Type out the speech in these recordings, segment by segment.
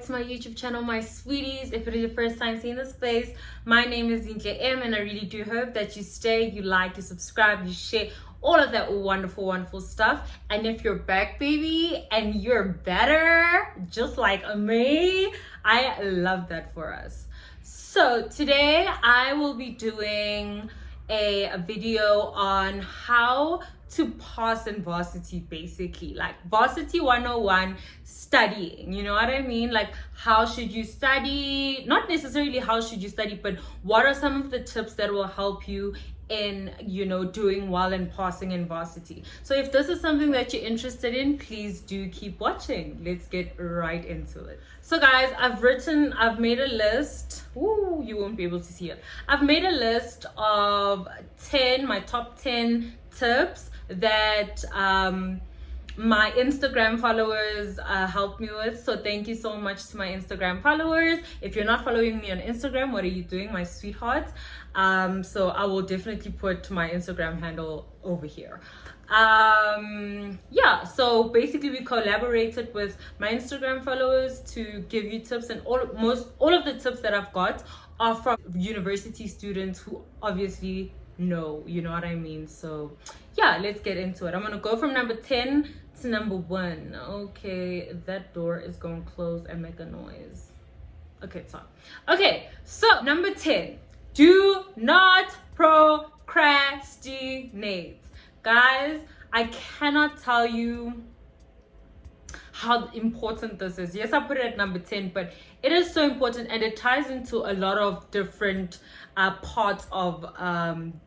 back to my YouTube channel, my sweeties. If it is your first time seeing this place, my name is Zinhle M, and I really do hope that you stay, you like, you subscribe, you share, all of that wonderful stuff. And if you're back, baby, and you're better, just like me, I love that for us. So today I will be doing a video on how to pass in varsity, basically like varsity 101 studying, you know what I mean? Like, how should you study? Not necessarily how should you study, but what are some of the tips that will help you in, you know, doing well and passing in varsity. So if this is something that you're interested in, please do keep watching. Let's get right into it. So guys, I've made a list. Ooh, you won't be able to see it. I've made a list of my top 10 tips that my Instagram followers helped me with. So thank you so much to my Instagram followers. If you're not following me on Instagram, what are you doing, my sweetheart? So I will definitely put my Instagram handle over here. Yeah, so basically we collaborated with my Instagram followers to give you tips, and all of the tips that I've got are from university students who obviously know, you know what I mean? So yeah, let's get into it. I'm gonna go from number 10 to number 1. Okay, that door is gonna close and make a noise. Okay, it's on. Okay, so number 10, do not procrastinate. Guys, I cannot tell you how important this is. Yes, I put it at number 10, but it is so important, and it ties into a lot of different parts of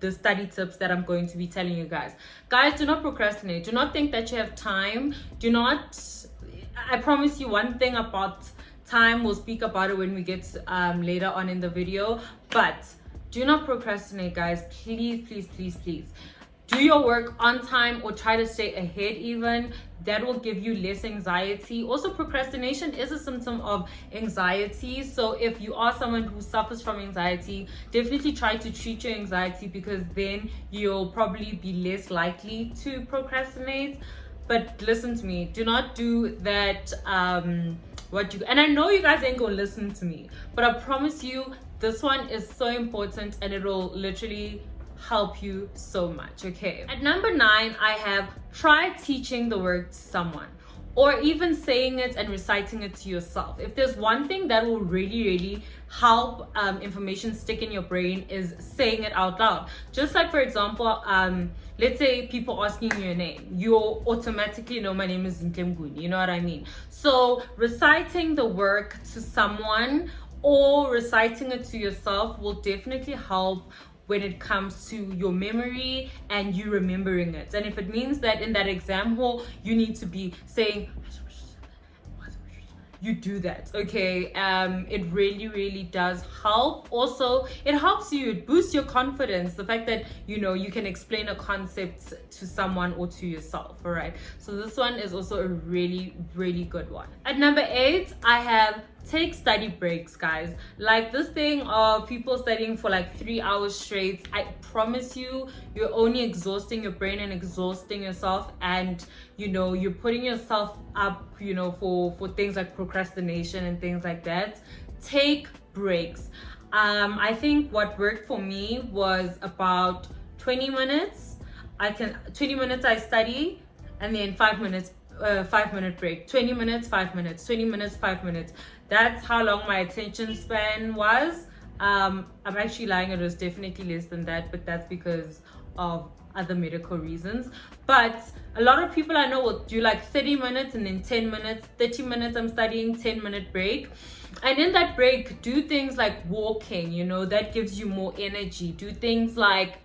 the study tips that I'm going to be telling you guys. Guys, do not procrastinate. Do not think that you have time. I promise you one thing about time, we'll speak about it when we get later on in the video, but do not procrastinate, guys. Please do your work on time, or try to stay ahead even. That will give you less anxiety. Also, procrastination is a symptom of anxiety. So if you are someone who suffers from anxiety, definitely try to treat your anxiety, because then you'll probably be less likely to procrastinate. But listen to me, do not do that. And I know you guys ain't gonna listen to me, but I promise you this one is so important, and it will literally help you so much. Okay, at number 9, I have try teaching the work to someone, or even saying it and reciting it to yourself. If there's one thing that will really help information stick in your brain, is saying it out loud. Just like, for example, let's say people asking you your name, you'll automatically know my name is Zinhle, you know what I mean? So reciting the work to someone or reciting it to yourself will definitely help when it comes to your memory and you remembering it. And if it means that in that exam hall you need to be saying, you do that. Okay, it really does help. Also, it helps you, it boosts your confidence, the fact that you know you can explain a concept to someone or to yourself. All right, so this one is also a really good one. At number 8, I have take study breaks, guys. Like this thing of people studying for like 3 hours straight, I promise you, you're only exhausting your brain and exhausting yourself, and you know, you're putting yourself up, you know, for things like procrastination and things like that. Take breaks. I think what worked for me was about 20 minutes. 20 minutes I study, and then 5 minutes 5-minute break. 20 minutes, 5 minutes, 20 minutes, 5 minutes. That's how long my attention span was. I'm actually lying, it was definitely less than that, but that's because of other medical reasons. But a lot of people I know will do like 30 minutes and then 10 minutes, 30 minutes I'm studying, 10-minute break. And in that break, do things like walking, you know, that gives you more energy. Do things like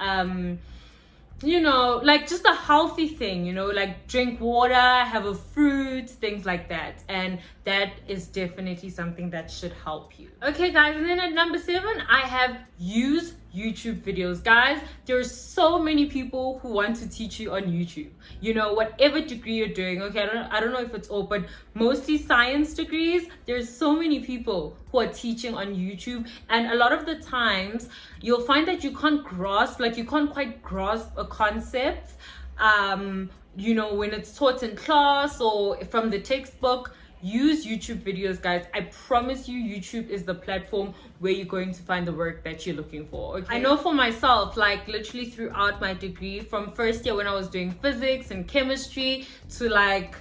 you know, like just a healthy thing, you know, like drink water, have a fruit, things like that. And that is definitely something that should help you. Okay, guys, and then at number 7, I have use YouTube videos. Guys, there's so many people who want to teach you on YouTube, you know, whatever degree you're doing. Okay, I don't know if it's all, but mostly science degrees, there's so many people who are teaching on YouTube, and a lot of the times you'll find that you can't quite grasp a concept you know, when it's taught in class or from the textbook. use YouTube videos, guys. I promise you, YouTube is the platform where you're going to find the work that you're looking for. Okay? I know for myself, like literally throughout my degree, from first year when I was doing physics and chemistry to like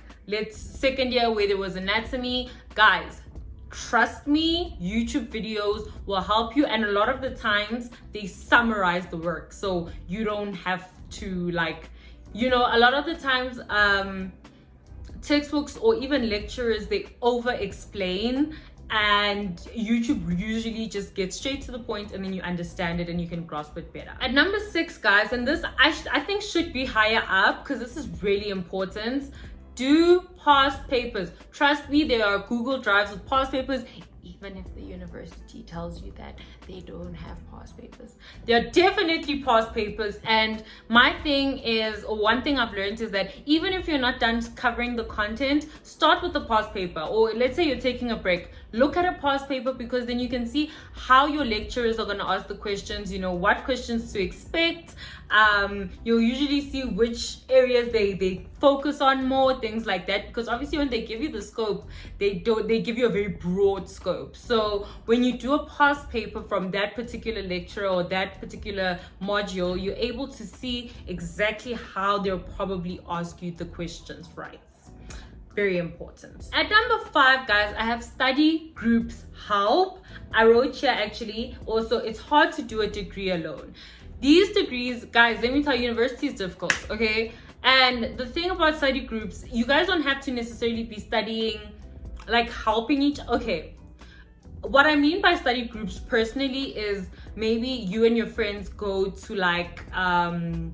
second year where there was anatomy, guys, trust me, YouTube videos will help you, and a lot of the times they summarize the work, so you don't have to, like, you know, a lot of the times textbooks or even lecturers, they over explain, and YouTube usually just gets straight to the point, and then you understand it and you can grasp it better. At number 6, guys, and this I think should be higher up because this is really important, do past papers. Trust me, there are Google Drives with past papers, even if the university tells you that they don't have past papers. There are definitely past papers, and my thing is, or one thing I've learned is that even if you're not done covering the content, start with the past paper. Or let's say you're taking a break, look at a past paper, because then you can see how your lecturers are going to ask the questions, you know, what questions to expect. You'll usually see which areas they focus on more, things like that, because obviously when they give you the scope, they give you a very broad scope. So when you do a past paper from that particular lecturer or that particular module, you're able to see exactly how they'll probably ask you the questions, right? Very important. At number 5, guys, I have study groups help. I wrote here actually also, it's hard to do a degree alone. These degrees, guys, let me tell you, university is difficult, okay? And the thing about study groups, you guys don't have to necessarily be studying, like helping each, okay. What I mean by study groups personally is maybe you and your friends go to like a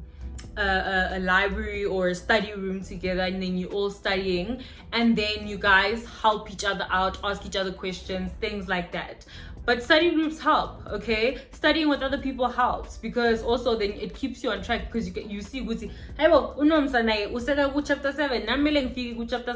library or a study room together, and then you're all studying, and then you guys help each other out, ask each other questions, things like that. But study groups help, okay? Studying with other people helps, because also then it keeps you on track, because you see, hey, well, chapter 7, chapter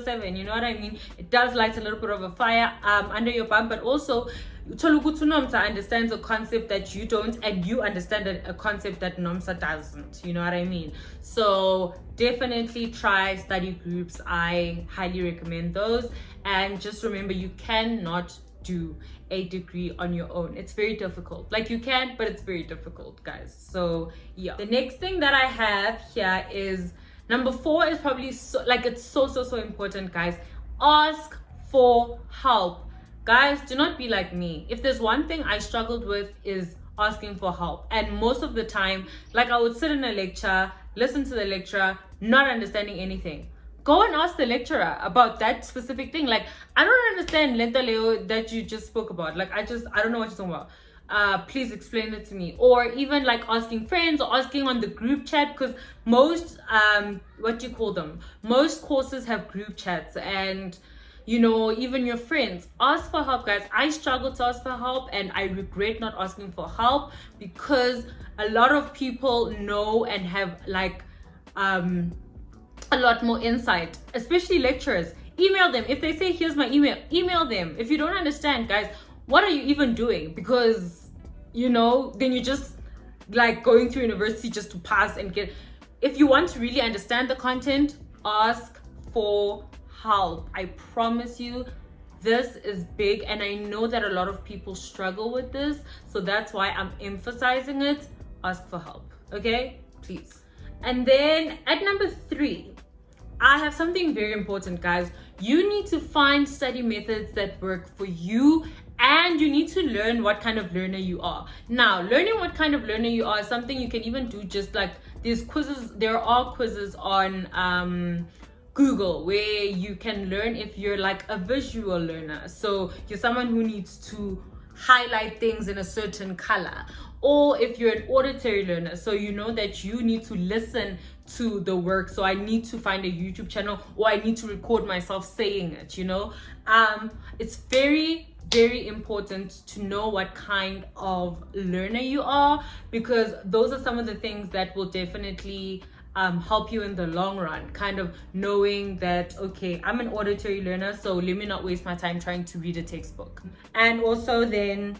7, you know what I mean? It does light a little bit of a fire under your bum, but also Nomsa understands a concept that you don't, and you understand a concept that Nomsa doesn't, you know what I mean? So definitely try study groups. I highly recommend those. And just remember, you cannot do a degree on your own. It's very difficult. Like, you can, but it's very difficult, guys. So yeah, the next thing that I have here is number 4, is probably it's so important, guys. Ask for help. Guys, do not be like me. If there's one thing I struggled with, is asking for help. And most of the time, like, I would sit in a lecture, listen to the lecturer, not understanding anything. Go and ask the lecturer about that specific thing. Like, I don't understand Lenta Leo that you just spoke about. Like, I don't know what you're talking about. Please explain it to me. Or even like asking friends, or asking on the group chat, because most most courses have group chats, and you know, even your friends. Ask for help, guys. I struggle to ask for help, and I regret not asking for help, because a lot of people know and have like a lot more insight, especially lecturers. Email them. If they say, here's my email, email them. If you don't understand, guys, what are you even doing? Because, you know, then you're just like going through university just to pass and get. If you want to really understand the content, ask for help. I promise you, this is big, and I know that a lot of people struggle with this, so that's why I'm emphasizing it. Ask for help, okay? Please. And then at number 3, I have something very important, guys. You need to find study methods that work for you, and you need to learn what kind of learner you are. Now, learning what kind of learner you are is something you can even do, just like there's quizzes. There are quizzes on Google where you can learn if you're like a visual learner. So you're someone who needs to highlight things in a certain color, or if you're an auditory learner, so you know that you need to listen to the work, so I need to find a YouTube channel, or I need to record myself saying it, you know. It's very important to know what kind of learner you are, because those are some of the things that will definitely help you in the long run, kind of knowing that, okay, I'm an auditory learner, so let me not waste my time trying to read a textbook. And also then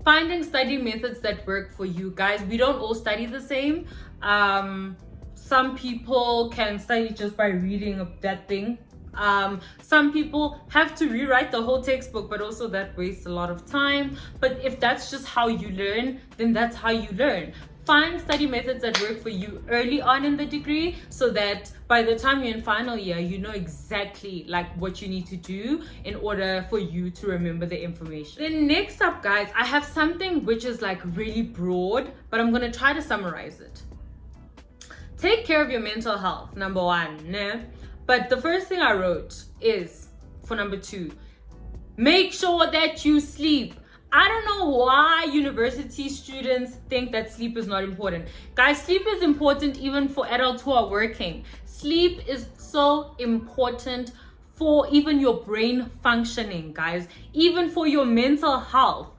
finding study methods that work for you, guys. We don't all study the same. Some people can study just by reading that thing, Some people have to rewrite the whole textbook, but also that wastes a lot of time. But if that's just how you learn, then that's how you learn. Find study methods that work for you early on in the degree, so that by the time you're in final year, you know exactly like what you need to do in order for you to remember the information. Then next up, guys, I have something which is like really broad, but I'm gonna try to summarize it. Take care of your mental health, number one. Nah? But the first thing I wrote is for number two, make sure that you sleep. I don't know why university students think that sleep is not important. Guys, sleep is important even for adults who are working. Sleep is so important for even your brain functioning, guys. Even for your mental health.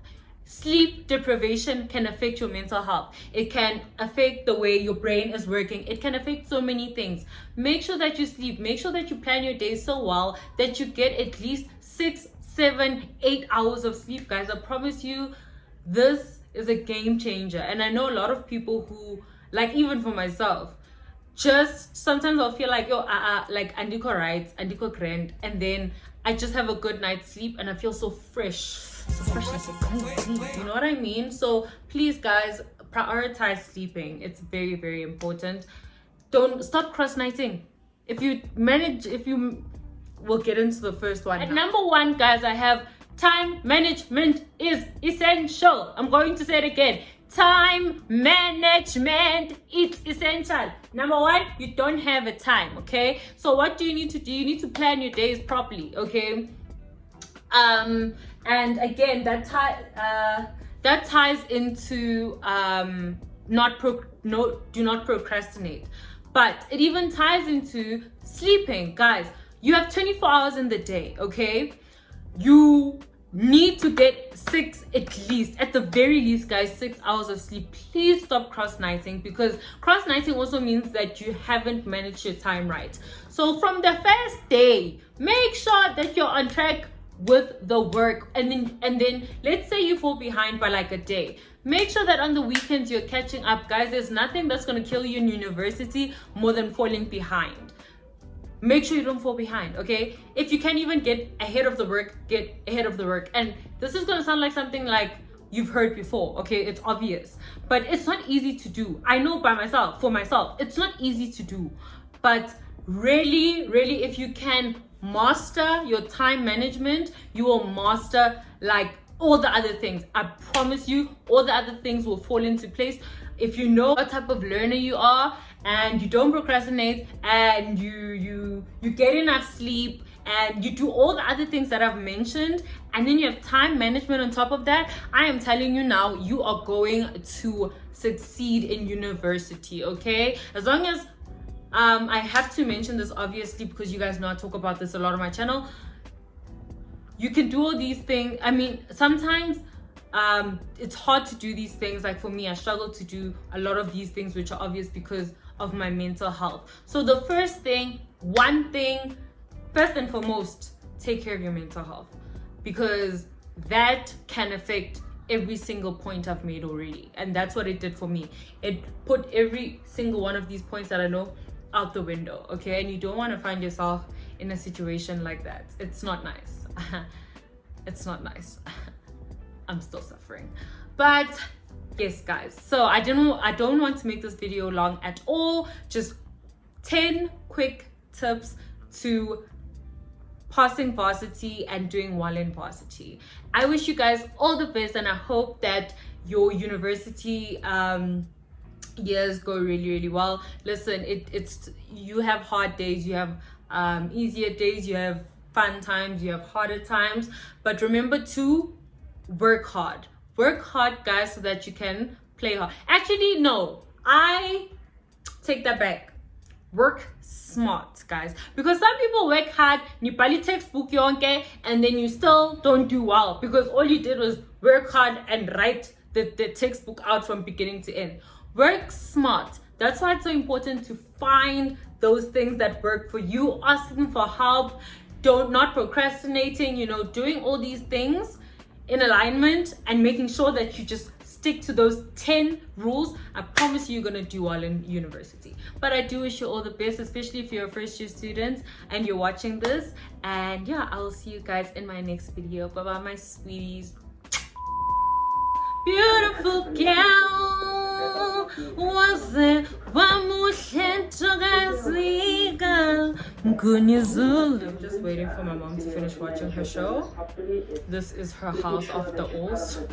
Sleep deprivation can affect your mental health. It can affect the way your brain is working. It can affect so many things. Make sure that you sleep. Make sure that you plan your day so well that you get at least 6, 7, 8 hours of sleep, guys. I promise you, this is a game changer. And I know a lot of people who, like, even for myself, just sometimes I'll feel like, yo, like Andiko writes, Andiko grand, and then I just have a good night's sleep and I feel so fresh. So fresh and so good. You know what I mean? So please, guys, prioritize sleeping. It's very, very important. Don't stop procrastinating. If you we'll get into the first one. At number one, guys, I have time management is essential. I'm going to say it again. Time management is essential. Number one, you don't have a time, okay? So what do you need to do? You need to plan your days properly, okay? And again, that ties into do not procrastinate. But it even ties into sleeping, guys. You have 24 hours in the day, okay? You need to get 6 at least, at the very least, guys, 6 hours of sleep. Please stop cross-nighting, because cross-nighting also means that you haven't managed your time right. So from the first day, make sure that you're on track with the work, and then let's say you fall behind by like a day. Make sure that on the weekends you're catching up, guys. There's nothing that's going to kill you in university more than falling behind. Make sure you don't fall behind, okay? If you can't even get ahead of the work, get ahead of the work. And this is gonna sound like something like you've heard before, okay? It's obvious, but it's not easy to do. I know for myself, it's not easy to do. But really, if you can master your time management, you will master like all the other things. I promise you, all the other things will fall into place. If you know what type of learner you are, and you don't procrastinate, and you get enough sleep, and you do all the other things that I've mentioned, and then you have time management on top of that, I am telling you now, you are going to succeed in university, okay? As long as I have to mention this obviously, because you guys know I talk about this a lot on my channel. You can do all these things. I mean, sometimes it's hard to do these things. Like for me, I struggle to do a lot of these things, which are obvious because of my mental health. So the first and foremost, take care of your mental health, because that can affect every single point I've made already. And that's what it did for me. It put every single one of these points that I know out the window, okay? And you don't want to find yourself in a situation like that. It's not nice. It's not nice. I'm still suffering. But yes, guys, so I don't want to make this video long at all. Just 10 quick tips to passing varsity and doing well in varsity. I wish you guys all the best, and I hope that your university years go really well. Listen, it's you have hard days, you have easier days, you have fun times, you have harder times, but remember to work hard, guys, so that you can play hard. Actually, no, I take that back. Work smart, guys, because some people work hard, nipali textbook yonke, and then you still don't do well because all you did was work hard and write the textbook out from beginning to end. Work smart. That's why it's so important to find those things that work for you, asking for help, not procrastinating, doing all these things in alignment and making sure that you just stick to those 10 rules, I promise you're gonna do well in university. But I do wish you all the best, especially if you're a first year student and you're watching this. And yeah, I will see you guys in my next video. Bye bye, my sweeties. Beautiful girl, was it I'm just waiting for my mom to finish watching her show. This is her house after all, so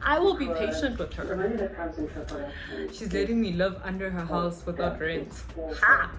I will be patient with her. She's letting me live under her house without rent. Ha!